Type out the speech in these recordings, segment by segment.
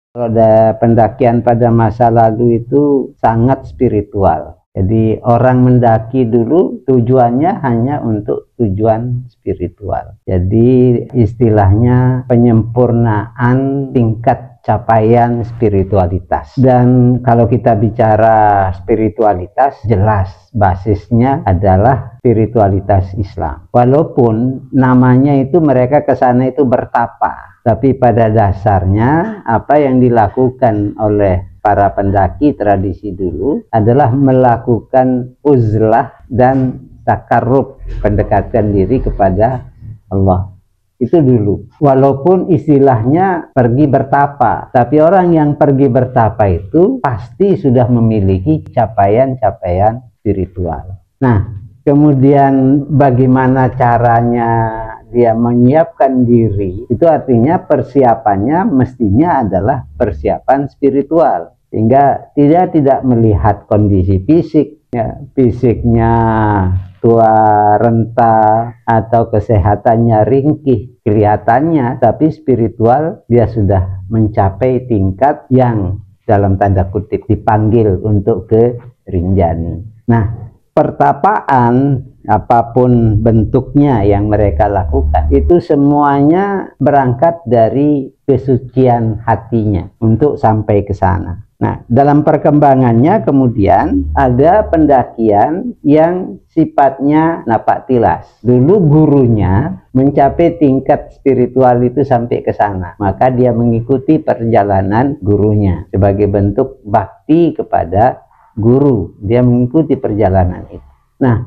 Roda pendakian pada masa lalu itu sangat spiritual. Jadi orang mendaki dulu tujuannya hanya untuk tujuan spiritual. Jadi istilahnya penyempurnaan tingkat capaian spiritualitas. Dan kalau kita bicara spiritualitas, jelas basisnya adalah spiritualitas Islam. Walaupun namanya itu mereka ke sana itu bertapa, tapi pada dasarnya apa yang dilakukan oleh para pendaki tradisi dulu adalah melakukan uzlah dan takarrub, pendekatan diri kepada Allah. Itu dulu. Walaupun istilahnya pergi bertapa, tapi orang yang pergi bertapa itu pasti sudah memiliki capaian-capaian spiritual. Nah, kemudian bagaimana caranya dia menyiapkan diri, itu artinya persiapannya mestinya adalah persiapan spiritual, sehingga tidak melihat kondisi fisik, ya, fisiknya tua renta atau kesehatannya ringkih kelihatannya, tapi spiritual dia sudah mencapai tingkat yang dalam tanda kutip dipanggil untuk ke Rinjani. Nah, pertapaan apapun bentuknya yang mereka lakukan itu semuanya berangkat dari kesucian hatinya untuk sampai ke sana. Nah, dalam perkembangannya kemudian ada pendakian yang sifatnya napak tilas. Dulu gurunya mencapai tingkat spiritual itu sampai ke sana, maka dia mengikuti perjalanan gurunya sebagai bentuk bakti kepada guru. Dia mengikuti perjalanan itu. Nah,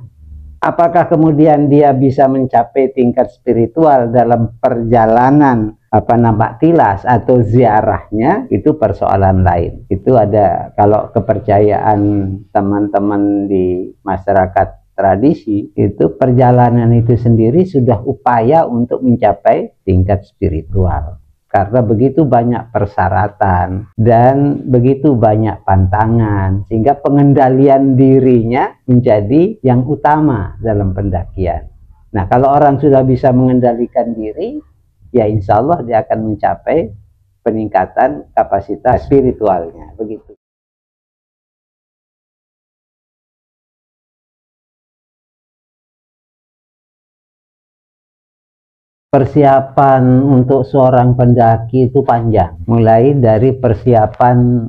apakah kemudian dia bisa mencapai tingkat spiritual dalam perjalanan napak tilas atau ziarahnya, itu persoalan lain. Itu ada, kalau kepercayaan teman-teman di masyarakat tradisi, itu perjalanan itu sendiri sudah upaya untuk mencapai tingkat spiritual. Karena begitu banyak persyaratan dan begitu banyak pantangan, sehingga pengendalian dirinya menjadi yang utama dalam pendakian. Nah, kalau orang sudah bisa mengendalikan diri, ya insya Allah dia akan mencapai peningkatan kapasitas spiritualnya. Begitu. Persiapan untuk seorang pendaki itu panjang, mulai dari persiapan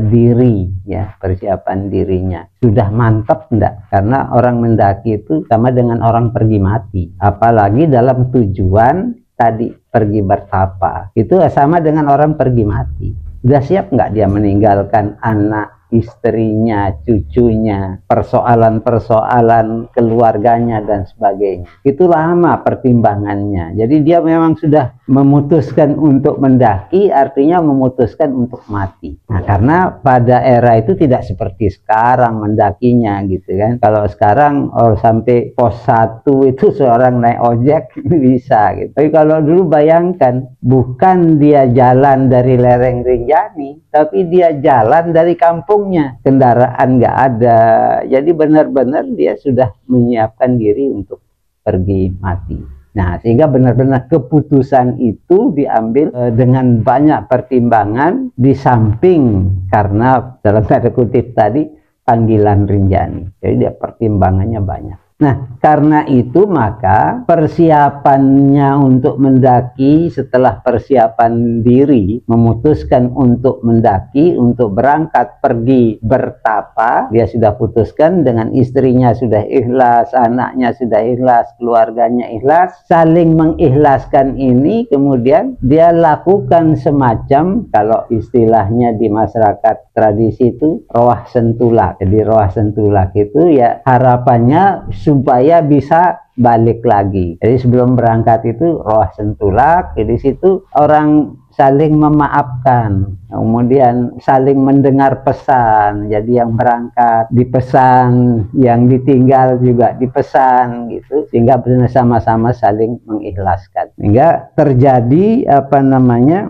diri, ya, persiapan dirinya sudah mantap enggak? Karena orang mendaki itu sama dengan orang pergi mati, apalagi dalam tujuan tadi pergi bertapa, itu sama dengan orang pergi mati. Sudah siap nggak dia meninggalkan anak, istrinya, cucunya, persoalan-persoalan keluarganya dan sebagainya. Itu lama pertimbangannya. Jadi dia memang sudah memutuskan untuk mendaki, artinya memutuskan untuk mati. Nah, karena pada era itu tidak seperti sekarang mendakinya gitu kan. Kalau sekarang sampai pos 1 itu seorang naik ojek bisa gitu. Tapi kalau dulu bayangkan, bukan dia jalan dari lereng Rinjani, tapi dia jalan dari kampung, kendaraan nggak ada. Jadi benar-benar dia sudah menyiapkan diri untuk pergi mati. Nah, sehingga benar-benar keputusan itu diambil dengan banyak pertimbangan, di samping karena dalam tanda kutip tadi panggilan Rinjani. Jadi dia pertimbangannya banyak. Nah, karena itu maka persiapannya untuk mendaki, setelah persiapan diri, memutuskan untuk mendaki, untuk berangkat pergi bertapa, dia sudah putuskan dengan istrinya sudah ikhlas, anaknya sudah ikhlas, keluarganya ikhlas, saling mengikhlaskan ini, kemudian dia lakukan semacam, kalau istilahnya di masyarakat tradisi itu, roah sentulak. Jadi roah sentulak itu ya harapannya supaya bisa balik lagi. Jadi sebelum berangkat itu roah sentulak, di situ orang saling memaafkan, kemudian saling mendengar pesan. Jadi yang berangkat dipesan, yang ditinggal juga dipesan gitu, sehingga bersama-sama saling mengikhlaskan. Sehingga terjadi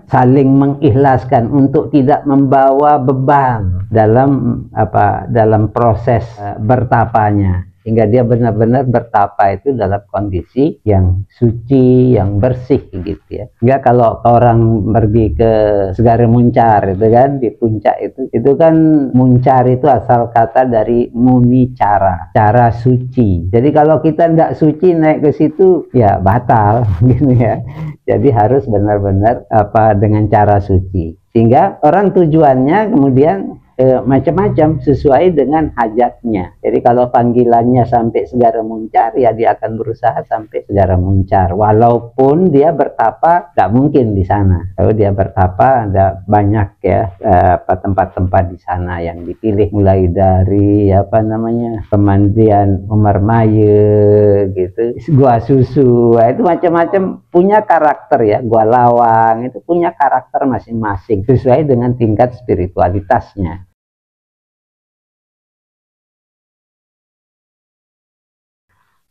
saling mengikhlaskan untuk tidak membawa beban dalam dalam proses bertapanya. hingga dia benar-benar bertapa itu dalam kondisi yang suci, yang bersih gitu ya. Enggak kalau orang pergi ke Segara Muncar itu kan, di puncak itu kan muncar itu asal kata dari muni cara suci. Jadi kalau kita tidak suci naik ke situ ya batal gitu ya. Jadi harus benar-benar dengan cara suci. Sehingga orang tujuannya kemudian macam-macam sesuai dengan hajatnya. Jadi kalau panggilannya sampai Segara Muncar, ya dia akan berusaha sampai Segara Muncar. Walaupun dia bertapa, nggak mungkin di sana. Kalau dia bertapa, ada banyak ya tempat-tempat di sana yang dipilih, mulai dari pemandian Umar Maye, gitu, Gua Susu, itu macam-macam punya karakter ya. Gua Lawang itu punya karakter masing-masing sesuai dengan tingkat spiritualitasnya.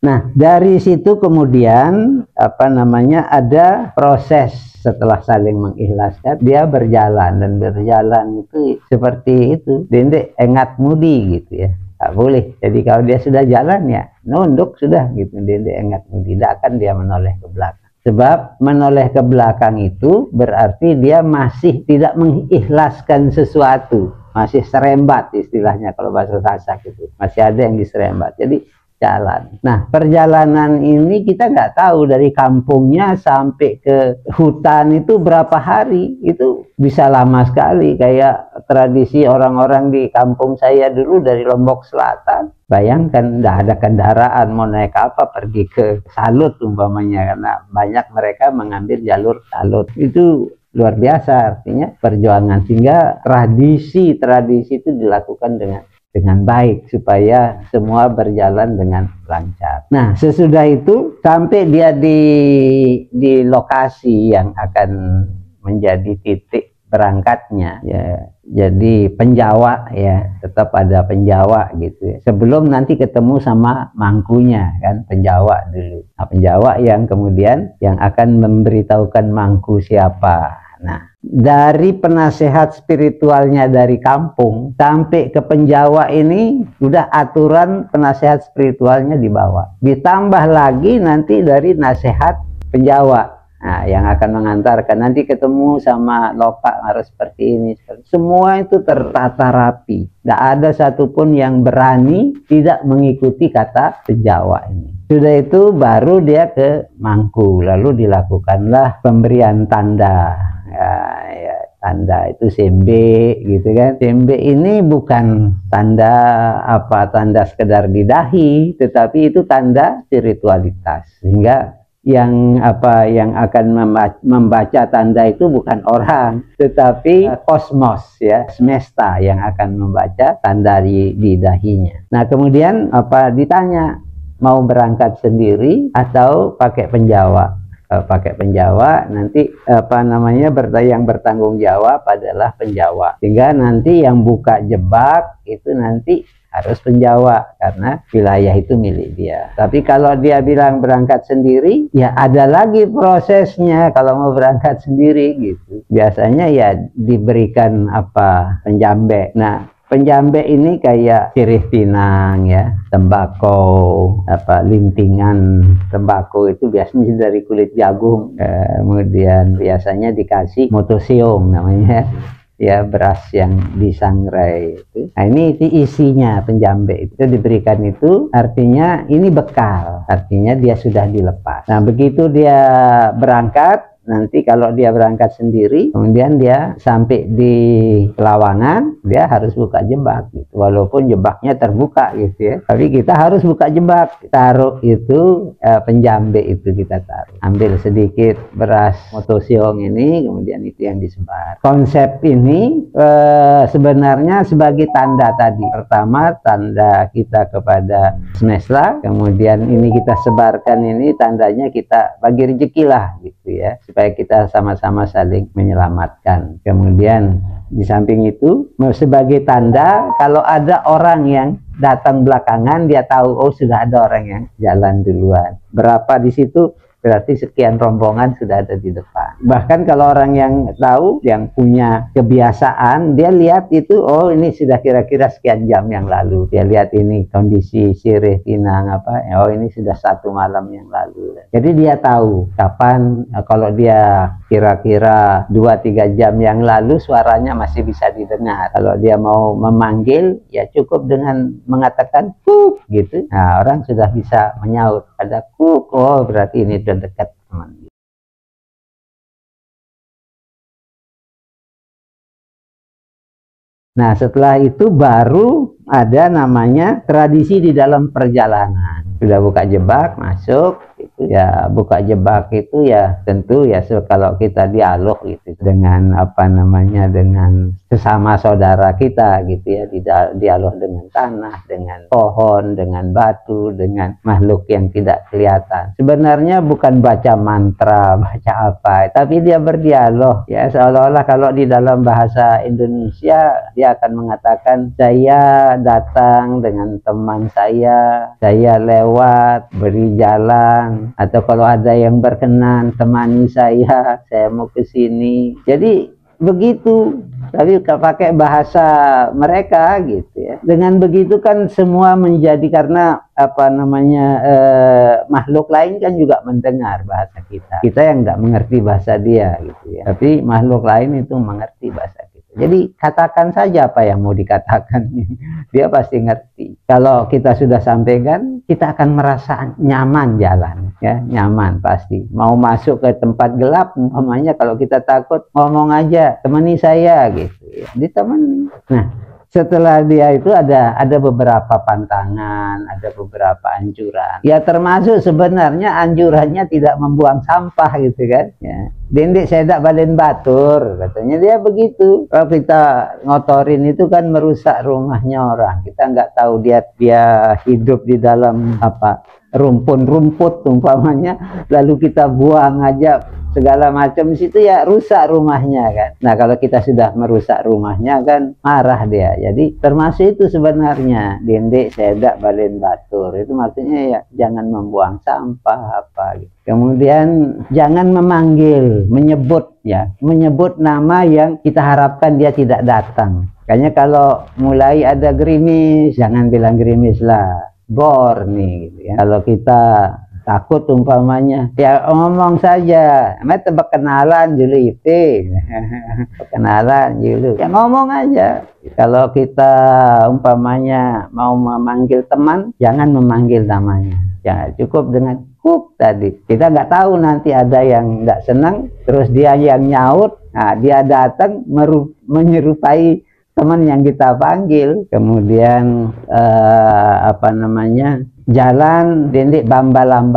Nah, dari situ kemudian ada proses setelah saling mengikhlaskan, dia berjalan, dan berjalan itu seperti itu, dendek engat mudi gitu ya. Nggak boleh. Jadi kalau dia sudah jalan ya nunduk sudah gitu, dendek engat mudi, tidak akan dia menoleh ke belakang. Sebab menoleh ke belakang itu berarti dia masih tidak mengikhlaskan sesuatu, masih serembat istilahnya kalau bahasa Sasak itu, masih ada yang diserembat. Jadi jalan. Nah, perjalanan ini kita nggak tahu dari kampungnya sampai ke hutan itu berapa hari, itu bisa lama sekali. Kayak tradisi orang-orang di kampung saya dulu dari Lombok Selatan. Bayangkan, nggak ada kendaraan, mau naik apa, pergi ke Salut umpamanya, karena banyak mereka mengambil jalur Salut. Itu luar biasa artinya perjuangan, sehingga tradisi itu dilakukan dengan baik supaya semua berjalan dengan lancar. Nah, sesudah itu sampai dia di lokasi yang akan menjadi titik berangkatnya ya. Jadi penjawa ya, tetap ada penjawa gitu ya. Sebelum nanti ketemu sama mangkunya kan, penjawa dulu. Nah, penjawa yang kemudian yang akan memberitahukan mangku siapa. Nah, dari penasehat spiritualnya dari kampung sampai ke penjawa ini udah aturan penasehat spiritualnya dibawa. Ditambah lagi nanti dari nasihat penjawa. Nah, yang akan mengantarkan nanti ketemu sama lopak harus seperti ini. Semua itu tertata rapi. Tidak ada satupun yang berani tidak mengikuti kata penjawa ini. Sudah itu baru dia ke mangku. Lalu dilakukanlah pemberian tanda. Ya, tanda itu sembe gitu kan. Sembe ini bukan tanda tanda sekedar di dahi, tetapi itu tanda spiritualitas. Sehingga yang akan membaca tanda itu bukan orang, tetapi kosmos ya, semesta yang akan membaca tanda di dahinya. Nah, kemudian ditanya mau berangkat sendiri atau pakai penjawa. Pakai penjawa, nanti yang bertanggung jawab adalah penjawa, sehingga nanti yang buka jebak itu nanti harus penjawa karena wilayah itu milik dia. Tapi kalau dia bilang berangkat sendiri, ya ada lagi prosesnya kalau mau berangkat sendiri gitu. Biasanya ya diberikan penjambe. Nah, penjambe ini kayak sirih pinang ya, tembakau, lintingan tembakau itu biasanya dari kulit jagung. Kemudian biasanya dikasih motosium namanya, ya, beras yang disangrai itu. Nah, ini isinya penjambe itu diberikan, itu artinya ini bekal, artinya dia sudah dilepas. Nah, begitu dia berangkat, nanti kalau dia berangkat sendiri, kemudian dia sampai di Lawangan, dia harus buka jebak gitu. Walaupun jebaknya terbuka gitu ya, tapi kita harus buka jebak. Taruh itu penjambe itu kita taruh. Ambil sedikit beras motosiong ini, kemudian itu yang disebar. Konsep ini sebenarnya sebagai tanda tadi. Pertama, tanda kita kepada semesta, kemudian ini kita sebarkan, ini tandanya kita bagi rezeki lah gitu ya, supaya kita sama-sama saling menyelamatkan. Kemudian di samping itu sebagai tanda kalau ada orang yang datang belakangan, dia tahu oh sudah ada orang yang jalan duluan. Berapa di situ berarti sekian rombongan sudah ada di depan. Bahkan kalau orang yang tahu, yang punya kebiasaan, dia lihat itu, oh ini sudah kira-kira sekian jam yang lalu. Dia lihat ini kondisi sirih pinang apa, oh ini sudah 1 malam yang lalu. Jadi dia tahu kapan, kalau dia kira-kira 2-3 jam yang lalu suaranya masih bisa didengar. Kalau dia mau memanggil, ya cukup dengan mengatakan kuk gitu. Nah, orang sudah bisa menyaut ada kuk, oh berarti ini sudah dekat teman. Nah, setelah itu baru ada namanya tradisi di dalam perjalanan. Sudah buka jebak, masuk, itu ya buka jebak itu ya tentu ya kalau kita dialog gitu dengan apa namanya, dengan sesama saudara kita gitu ya, dialog dengan tanah, dengan pohon, dengan batu, dengan makhluk yang tidak kelihatan. Sebenarnya bukan baca mantra, baca apa, tapi dia berdialog ya, seolah-olah kalau di dalam bahasa Indonesia dia akan mengatakan, saya datang dengan teman saya lewat, beri jalan, atau kalau ada yang berkenan temani saya mau ke sini. Jadi begitu, tapi pakai bahasa mereka gitu ya. Dengan begitu kan semua menjadi, karena apa namanya, makhluk lain kan juga mendengar bahasa kita yang nggak mengerti bahasa dia gitu ya, tapi makhluk lain itu mengerti bahasa kita. Jadi katakan saja apa yang mau dikatakan, dia pasti ngerti. Kalau kita sudah sampaikan, kita akan merasa nyaman jalan, ya nyaman pasti. Mau masuk ke tempat gelap, umpamanya kalau kita takut, ngomong aja, temani saya gitu, ya, ditemani. Nah, setelah dia itu ada beberapa pantangan, ada beberapa anjuran. Ya termasuk sebenarnya anjurannya tidak membuang sampah gitu kan. Ya. Dendik sedak balen batur, katanya dia begitu. Kalau kita ngotorin itu kan merusak rumahnya orang. Kita nggak tahu dia hidup di dalam apa, rumput umpamanya, lalu kita buang aja segala macam di situ, ya rusak rumahnya kan. Nah, kalau kita sudah merusak rumahnya kan marah dia. Jadi termasuk itu sebenarnya dendik sedak balen batur. Itu maksudnya ya jangan membuang sampah apa gitu. Kemudian jangan memanggil, menyebut nama yang kita harapkan dia tidak datang. Kayaknya kalau mulai ada gerimis, jangan bilang gerimis lah, bor nih gitu ya. Kalau kita takut umpamanya, ya ngomong saja, tebak kenalan dulu itu, kenalan dulu, ya ngomong aja. Kalau kita umpamanya mau memanggil teman, jangan memanggil namanya, ya cukup dengan kuk tadi. Kita nggak tahu nanti ada yang nggak senang, terus dia yang nyaut, nah dia datang menyerupai teman yang kita panggil. Kemudian apa namanya, jalan dendik bambalan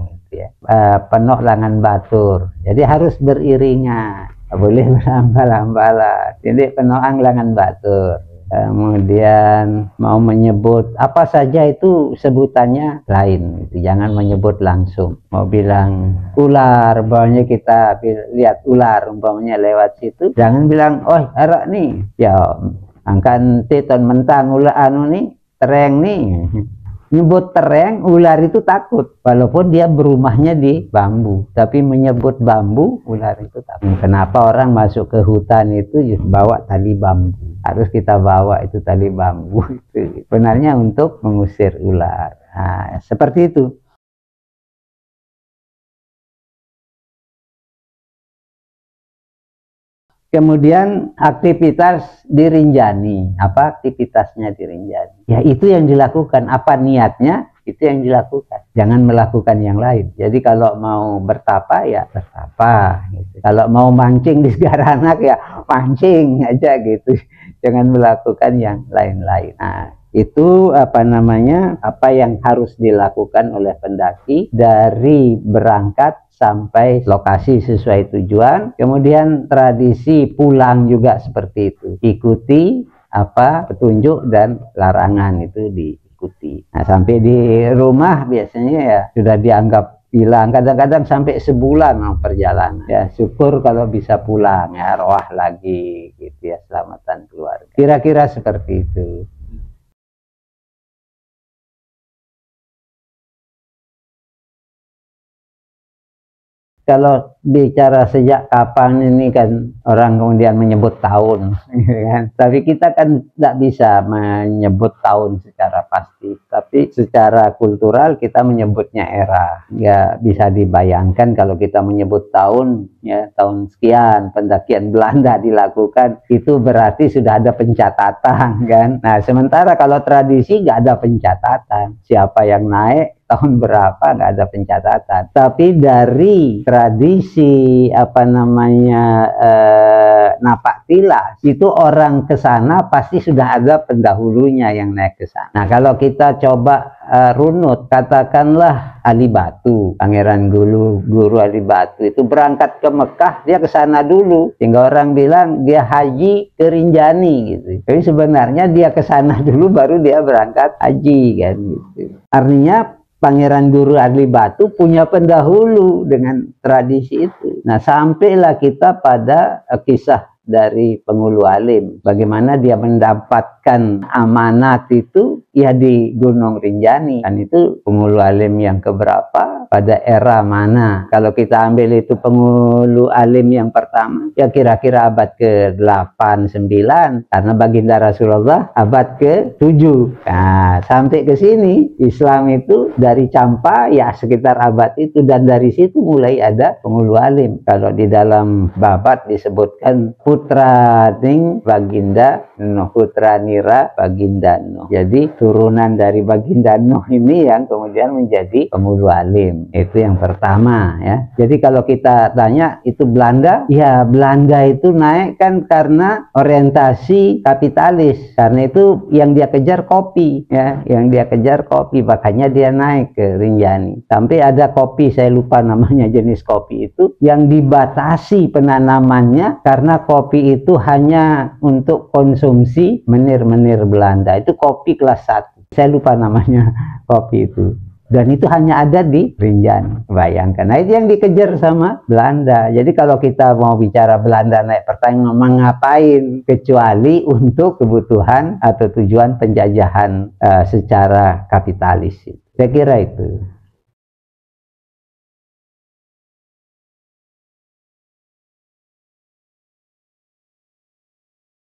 gitu ya, penuh langan batur, jadi harus beriringan, boleh berambal-ambalan, dendik penuh langan batur. Kemudian mau menyebut apa saja itu sebutannya lain gitu. Jangan menyebut langsung. Mau bilang ular, umpamanya kita lihat ular umpamanya lewat situ, jangan bilang oh arak nih ya, angkan titon mentang ular anu nih tereng nih. Nyebut tereng, ular itu takut walaupun dia berumahnya di bambu, tapi menyebut bambu, ular itu takut. Kenapa orang masuk ke hutan itu bawa tali bambu? Harus kita bawa itu tali bambu itu sebenarnya untuk mengusir ular. Nah, seperti itu. Kemudian aktivitas dirinjani. Apa aktivitasnya dirinjani? Ya itu yang dilakukan. Apa niatnya? Itu yang dilakukan. Jangan melakukan yang lain. Jadi kalau mau bertapa ya bertapa. Gitu. Kalau mau mancing di Segaranak ya mancing aja gitu. Jangan melakukan yang lain-lain. Nah, itu apa namanya, apa yang harus dilakukan oleh pendaki dari berangkat sampai lokasi sesuai tujuan. Kemudian tradisi pulang juga seperti itu, ikuti apa petunjuk dan larangan itu diikuti. Nah, sampai di rumah biasanya ya sudah dianggap hilang, kadang-kadang sampai sebulan perjalanan. Ya syukur kalau bisa pulang, ya roh lagi gitu ya, selamatan keluarga. Kira-kira seperti itu. kalau bicara sejak kapan ini kan orang kemudian menyebut tahun, kan? Tapi kita kan tidak bisa menyebut tahun secara pasti. Tapi secara kultural kita menyebutnya era. Ya bisa dibayangkan kalau kita menyebut tahun, ya tahun sekian pendakian Belanda dilakukan, itu berarti sudah ada pencatatan, kan? Nah sementara kalau tradisi nggak ada pencatatan. Siapa yang naik, tahun berapa, nggak ada pencatatan. Tapi dari tradisi napak tilas itu orang ke sana pasti sudah ada pendahulunya yang naik ke sana. Nah kalau kita coba runut, katakanlah Ali Batu, Pangeran Guru Ali Batu itu berangkat ke Mekah, dia ke sana dulu, sehingga orang bilang dia haji ke Rinjani gitu. Tapi sebenarnya dia ke sana dulu baru dia berangkat haji, kan gitu. Artinya Pangeran Guru Ali Batu punya pendahulu dengan tradisi itu. Nah, sampailah kita pada kisah dari Penghulu Alim. Bagaimana dia mendapatkan amanat itu ya di Gunung Rinjani. Dan itu Penghulu Alim yang keberapa, pada era mana. Kalau kita ambil itu Penghulu Alim yang pertama, ya kira-kira abad ke-8, 9. Karena baginda Rasulullah abad ke-7. Nah, sampai ke sini Islam itu dari Campa ya sekitar abad itu. Dan dari situ mulai ada Penghulu Alim. Kalau di dalam babat disebutkan putra ning baginda Nuh, putra nira baginda Nuh. Jadi turunan dari baginda Nuh ini yang kemudian menjadi Penghulu Alim. Itu yang pertama, ya. Jadi kalau kita tanya itu Belanda, ya Belanda itu naik kan karena orientasi kapitalis. Karena itu yang dia kejar kopi, ya, yang dia kejar kopi, makanya dia naik ke Rinjani. Sampai ada kopi, saya lupa namanya jenis kopi itu, yang dibatasi penanamannya karena kopi itu hanya untuk konsumsi menir-menir Belanda. Itu kopi kelas 1. Saya lupa namanya kopi itu. Dan itu hanya ada di Rinjani. Bayangkan. Nah itu yang dikejar sama Belanda. Jadi kalau kita mau bicara Belanda naik pertanyaan mengapain, kecuali untuk kebutuhan atau tujuan penjajahan secara kapitalis. Saya kira itu.